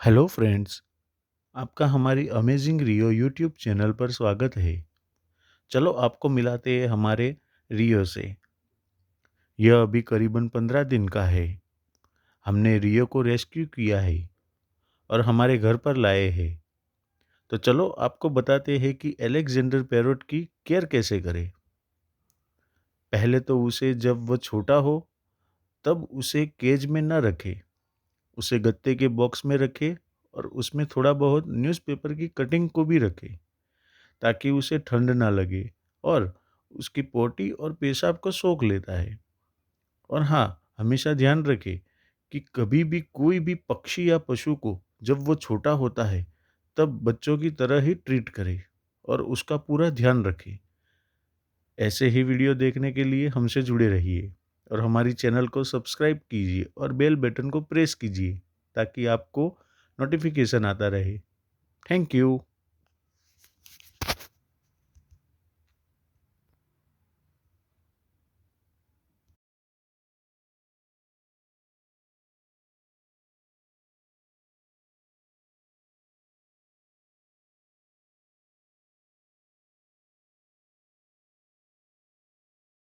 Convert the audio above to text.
Hello friends. आपका हमारी amazing रियो YouTube channel पर स्वागत है। चलो आपको मिलाते हैं हमारे रियो से। यह अभी करीबन 15 दिन का है। हमने रियो को रेस्क्यू किया है और हमारे घर पर लाए हैं। तो चलो आपको बताते हैं कि अलेक्जेंडर पैरोट की केयर कैसे करें। पहले तो उसे जब वह छोटा हो तब उसे केज में न रखें। उसे गत्ते के बॉक्स में रखें और उसमें थोड़ा बहुत न्यूज़पेपर की कटिंग को भी रखें ताकि उसे ठंड ना लगे और उसकी पोटी और पेशाब को सोख लेता है। और हाँ, हमेशा ध्यान रखें कि कभी भी कोई भी पक्षी या पशु को जब वो छोटा होता है तब बच्चों की तरह ही ट्रीट करें और उसका पूरा ध्यान रखें। ऐसे ही वीडियो देखने के लिए हमसे जुड़े रहिए और हमारी चैनल को सब्सक्राइब कीजिए और बेल बटन को प्रेस कीजिए ताकि आपको नोटिफिकेशन आता रहे। Thank you.